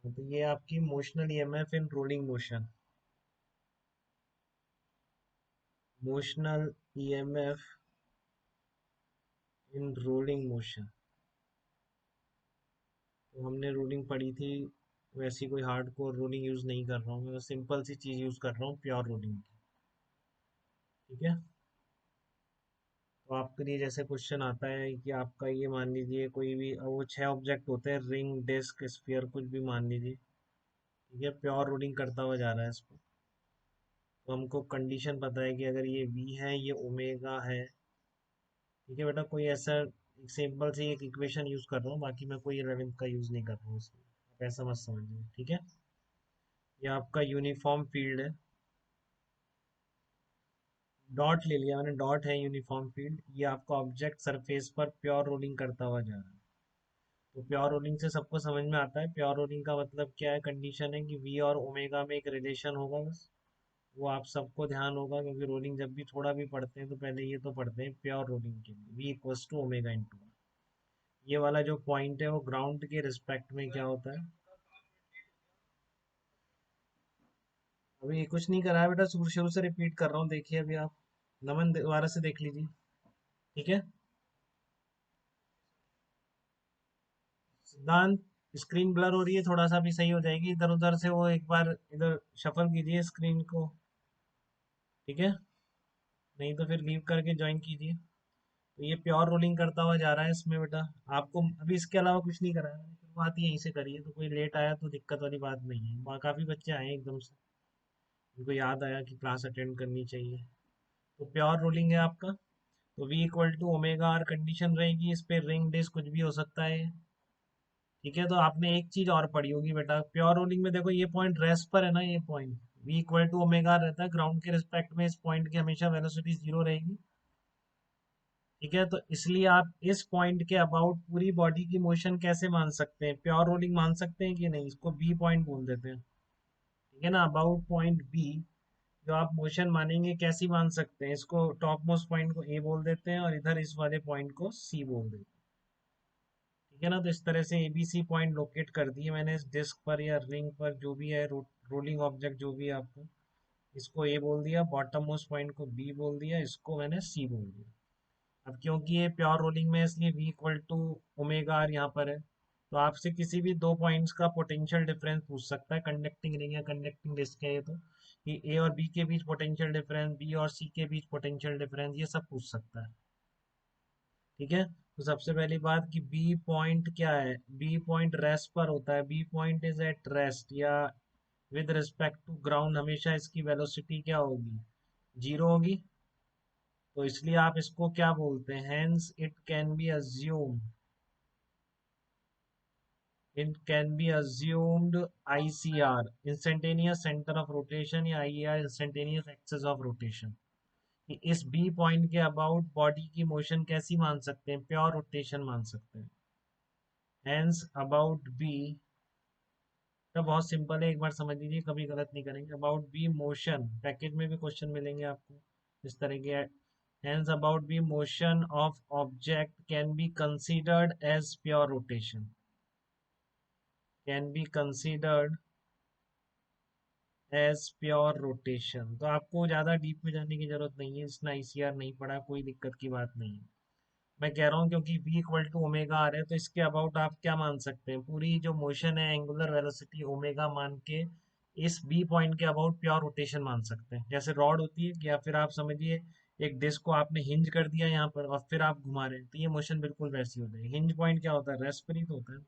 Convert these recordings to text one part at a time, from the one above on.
तो ये आपकी motional EMF in rolling motion. Motional EMF in rolling motion. तो हमने रोलिंग पढ़ी थी, वैसी कोई हार्ड कोर रोलिंग यूज नहीं कर रहा हूँ मैं, सिंपल सी चीज यूज कर रहा हूँ, प्योर रोलिंग की। ठीक है। तो आपके लिए जैसे क्वेश्चन आता है कि आपका ये मान लीजिए कोई भी वो 6 ऑब्जेक्ट होते हैं, रिंग डिस्क स्फीयर कुछ भी मान लीजिए। ठीक है, प्योर रोलिंग करता हुआ जा रहा है इसको। तो हमको कंडीशन पता है कि अगर ये वी है, ये ओमेगा है। ठीक है बेटा, कोई ऐसा सिंपल सी एक इक्वेशन यूज कर रहा हूँ, बाकी मैं कोई 11th का यूज नहीं कर रहा हूँ इसमें, आप ऐसा मत समझिए। ठीक है। ये आपका यूनिफॉर्म फील्ड है। डॉट ले लिया मैंने, डॉट है यूनिफॉर्म फील्ड। ये आपका ऑब्जेक्ट सरफेस पर प्योर रोलिंग करता हुआ जा रहा है। तो प्योर रोलिंग से सबको समझ में आता है, प्योर रोलिंग का मतलब क्या है, कंडीशन है कि वी और ओमेगा में एक रिलेशन होगा बस। वो आप सबको ध्यान होगा, क्योंकि रोलिंग जब भी थोड़ा भी पढ़ते हैं तो पहले ये तो पढ़ते हैं प्योर रोलिंग के लिए, v equals to omega into. ये वाला जो पॉइंट है वो ग्राउंड के रिस्पेक्ट में क्या होता है। अभी कुछ नहीं करा है बेटा, शुरू शुरू से रिपीट कर रहा हूँ, देखिए अभी आप नमन दोबारा से देख लीजिए। ठीक है। सिद्धांत, स्क्रीन ब्लर हो रही है, थोड़ा सा भी सही हो जाएगी, इधर उधर से वो एक बार इधर शफल कीजिए स्क्रीन को। ठीक है, नहीं तो फिर लीव करके ज्वाइन कीजिए। तो ये प्योर रोलिंग करता हुआ जा रहा है इसमें बेटा। आपको अभी इसके अलावा कुछ नहीं करा है मैंने, शुरुआत ही यहीं से करी है, तो कोई लेट आया तो दिक्कत वाली बात नहीं है, काफी बच्चे आए हैं एकदम से, उनको याद आया कि क्लास अटेंड करनी चाहिए। तो प्योर रोलिंग है आपका। तो v equal to omega r condition रहेगी, इस पे रिंग डिस्क कुछ भी हो सकता है। ठीक है। तो आपने एक चीज और पढ़ी होगी बेटा, प्योर रोलिंग में देखो ये पॉइंट रेस्ट पर है ना, ये point v equal to omega रहता है ग्राउंड के रिस्पेक्ट में, इस पॉइंट की हमेशा वेलोसिटी जीरो रहेगी। ठीक है। तो इसलिए आप इस पॉइंट के अबाउट पूरी बॉडी की मोशन कैसे मान सकते हैं, प्योर रोलिंग मान सकते हैं कि नहीं, इसको बी पॉइंट बोल देते हैं। ठीक है ना, अबाउट पॉइंट बी जो आप मोशन मानेंगे कैसी मान सकते हैं, इसको टॉप मोस्ट पॉइंट को ए बोल देते हैं और इधर इस वाले पॉइंट को सी बोल देते हैं। ठीक है ना, तो इस तरह से एबीसी पॉइंट लोकेट कर दिए मैंने इस डिस्क पर या रिंग पर, जो भी है रोलिंग ऑब्जेक्ट जो भी है आपको। इसको ए बोल दिया, बॉटम मोस्ट पॉइंट को बी बोल दिया, इसको मैंने सी बोल दिया। अब क्योंकि ये प्योर रोलिंग में है, इसलिए v equal to omega r यहाँ पर है। तो आपसे किसी भी दो पॉइंट्स का पोटेंशियल डिफरेंस पूछ सकता है, कंडक्टिंग रिंग या कंडक्टिंग डिस्क है ये, तो कि ए और बी के बीच पोटेंशियल डिफरेंस, बी और सी के बीच पोटेंशियल डिफरेंस, ये सब पूछ सकता है। ठीक है। तो सबसे पहली बात कि बी पॉइंट क्या है, बी पॉइंट रेस्ट पर होता है, B point is at rest या विद रिस्पेक्ट टू ग्राउंड, हमेशा इसकी वेलोसिटी क्या होगी, जीरो होगी। तो इसलिए आप इसको क्या बोलते हैं, hence it can be assume, it can be assumed ICR, instantaneous center of rotation, या IER, instantaneous axis of rotation, कि इस बी पॉइंट के अबाउट बॉडी की मोशन कैसी मान सकते हैं, प्योर रोटेशन मान सकते हैं। हेंस अबाउट बी, तो बहुत सिंपल है, एक बार समझ लीजिए, कभी गलत नहीं करेंगे। अबाउट बी मोशन, पैकेज में भी क्वेश्चन मिलेंगे आपको इस तरह के। Hence about B motion of object can be considered as pure rotation, can be considered as pure rotation. तो आपको ज़्यादा डीप में जाने की जरूरत नहीं है, इसने आईसीआर नहीं पढ़ा, कोई दिक्कत की बात नहीं है। मैं कह रहा हूँ क्योंकि v इक्वल टू ओमेगा आ रहा है, तो इसके अबाउट आप क्या मान सकते हैं, पूरी जो मोशन है एंगुलर वेलोसिटी ओमेगा मान के इस बी पॉइंट के अबाउट प्योर रोटेशन मान सकते हैं। जैसे रॉड होती है, या फिर आप समझिए एक डिस्क को आपने हिंज कर दिया यहाँ पर और फिर आप घुमा रहे हैं, तो ये मोशन बिल्कुल वैसी हो जाएगी। हिंज पॉइंट क्या होता है, रेस्ट पर ही तो होता है।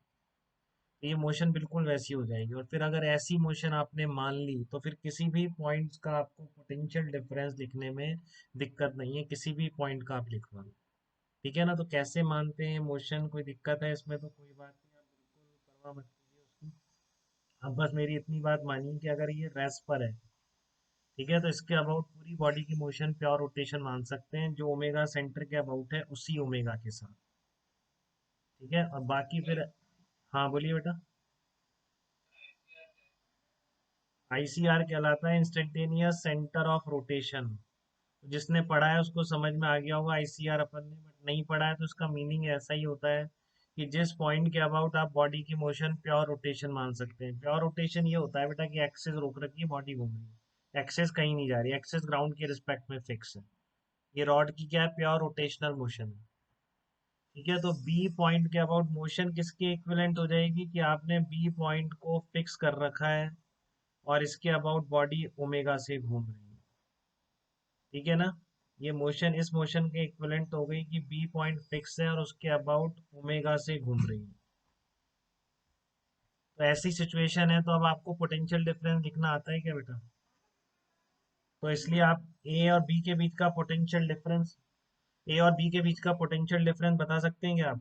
ये मोशन बिल्कुल वैसी हो जाएगी। और फिर अगर ऐसी मोशन आपने मान ली तो फिर किसी भी पॉइंट्स का आपको पोटेंशियल डिफरेंस लिखने में दिक्कत नहीं है, किसी भी पॉइंट का आप लिखवा लो। ठीक है ना, तो कैसे मानते हैं मोशन, कोई दिक्कत है इसमें तो कोई बात नहीं, आप बिल्कुल परवाह मत कीजिए उसकी। आप बस मेरी इतनी बात मानिए कि अगर ये रेस्ट पर है, ठीक है, तो इसके अबाउट पूरी बॉडी की मोशन प्योर रोटेशन मान सकते हैं, जो ओमेगा सेंटर के अबाउट है उसी ओमेगा के साथ। ठीक है, और बाकी फिर, हाँ बोलिए बेटा। आईसीआर कहलाता है इंस्टेंटेनियस सेंटर ऑफ रोटेशन। जिसने पढ़ा है उसको समझ में आ गया होगा आईसीआर अपन ने, बट नहीं पढ़ा है तो उसका मीनिंग ऐसा ही होता है कि जिस पॉइंट के अबाउट आप बॉडी की मोशन प्योर रोटेशन मान सकते हैं। प्योर रोटेशन ये होता है बेटा कि एक्सेस रोक रखी है, बॉडी घूम रही है, एक्सेस कहीं नहीं जा रही, एक्सेस ग्राउंड के रिस्पेक्ट में फिक्स है। ये रॉड की क्या है, प्योर रोटेशनल मोशन है। ठीक है, तो बी पॉइंट के अबाउट मोशन किसके इक्विवेलेंट हो जाएगी कि आपने बी पॉइंट को फिक्स कर रखा है और इसके अबाउट बॉडी ओमेगा से घूम रही है। ठीक है ना, ये मोशन इस मोशन के इक्विवेलेंट हो गई कि बी पॉइंट फिक्स है और उसके अबाउट ओमेगा से घूम रही है। तो ऐसी सिचुएशन है, तो अब आपको पोटेंशियल डिफरेंस लिखना आता है क्या बेटा? तो इसलिए आप ए और बी के बीच का पोटेंशियल डिफरेंस, ए और बी के बीच का पोटेंशियल डिफरेंस बता सकते हैं क्या आप?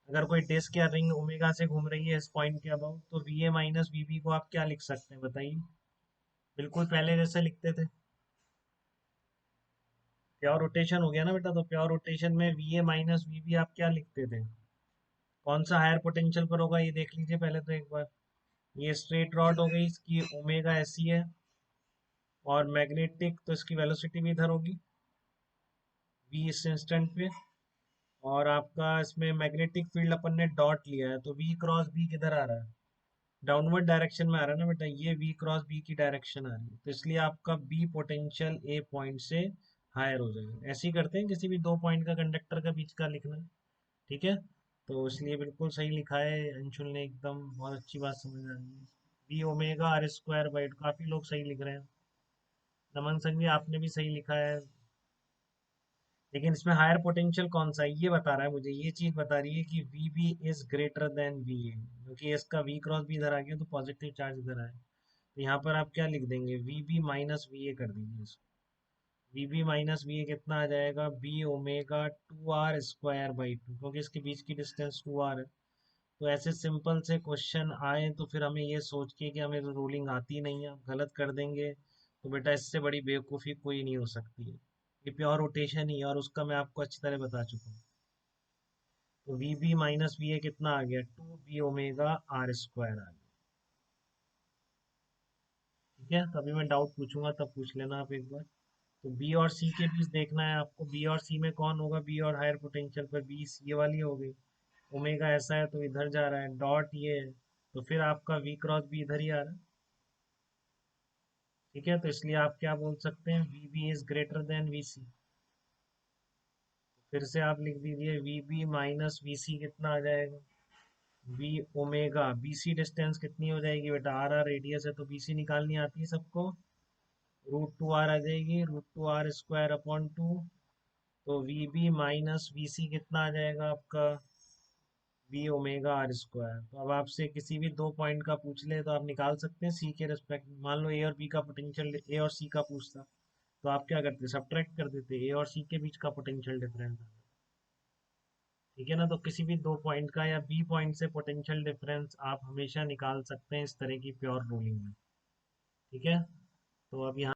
अगर कोई डिस्क या रिंग ओमेगा से घूम रही है इस पॉइंट के अबाउट, तो v A minus v B को आप क्या लिख सकते हैं बताइए? बिल्कुल पहले जैसे लिखते थे, प्योर रोटेशन हो गया ना बेटा, तो प्योर रोटेशन में v A minus v B आप क्या लिखते थे? कौन सा हायर पोटेंशियल पर होगा ये देख लीजिए पहले तो एक बार। ये स्ट्रेट रॉड हो गई, इसकी ओमेगा ऐसी है, और मैग्नेटिक तो इसकी वेलोसिटी भी इधर होगी वी इस इंस्टेंट पे, और आपका इसमें मैग्नेटिक फील्ड अपन ने डॉट लिया है, तो वी क्रॉस बी किधर आ रहा है? डाउनवर्ड डायरेक्शन में आ रहा है ना बेटा, ये वी क्रॉस बी की डायरेक्शन आ रही है, तो इसलिए आपका बी पोटेंशियल ए पॉइंट से हायर हो जाएगा। ऐसे ही करते हैं किसी भी दो पॉइंट का कंडक्टर का बीच का लिखना। ठीक है, तो इसलिए बिल्कुल सही लिखा है अंशुल ने, एकदम बहुत अच्छी बात समझ आ रही है। B omega are square by, काफी लोग सही लिख रहे हैं। नमन संघवी आपने भी सही लिखा है, लेकिन इसमें हायर पोटेंशियल कौन सा है ये बता रहा है मुझे, ये चीज बता रही है कि v B is greater than v A, क्योंकि इसका वी क्रॉस भी इधर आ गया तो पॉजिटिव चार्ज इधर आए। तो यहाँ पर आप क्या लिख देंगे, v B minus we A कर दीजिए इसको। V B minus we A कितना आ जाएगा, B omega two r square by two, क्योंकि इसके बीच की डिस्टेंस टू आर है। तो ऐसे सिंपल से क्वेश्चन आए तो फिर हमें ये सोच के कि हमें तो रूलिंग आती नहीं है, आप गलत कर देंगे, तो बेटा इससे बड़ी बेवकूफ़ी कोई नहीं हो सकती है। ये प्योर रोटेशन ही है और उसका मैं आपको अच्छी तरह बता चुका हूँ। तो we B minus we A कितना आ गया, two B omega are square आ गया। ठीक है, तभी मैं डाउट पूछूंगा तब पूछ लेना आप एक बार। तो बी और सी के बीच देखना है आपको, बी और सी में कौन होगा, बी और हायर पोटेंशियल पर बी ये वाली हो गई, ओमेगा ऐसा है तो इधर जा रहा है, डॉट ये है, तो फिर आपका वी क्रॉस भी इधर ही आ रहा है। ठीक है, तो इसलिए आप क्या बोल सकते हैं, V B is greater than V C. फिर से आप लिख दीजिए, V B minus we C कितना आ जाएगा, V omega, B C distance कितनी हो जाएगी बेटा, आर आर रेडियस है तो बी सी निकालनी आती है सबको, रूट टू आर आ जाएगी, root two r square upon two. तो we B minus we C कितना आ जाएगा आपका, वी ओमेगा आर स्क्वायर। तो अब आपसे किसी भी दो पॉइंट का पूछ ले तो आप निकाल सकते हैं सी के रिस्पेक्ट में। मान लो ए और बी का पोटेंशियल, ए और सी का पूछता, तो आप क्या करते, सब्ट्रैक्ट कर देते ए और सी के बीच का पोटेंशियल डिफरेंस। ठीक है ना, तो किसी भी दो पॉइंट का या बी पॉइंट से पोटेंशियल डिफरेंस आप हमेशा निकाल सकते हैं इस तरह की प्योर रूलिंग में। ठीक है, तो अब यहाँ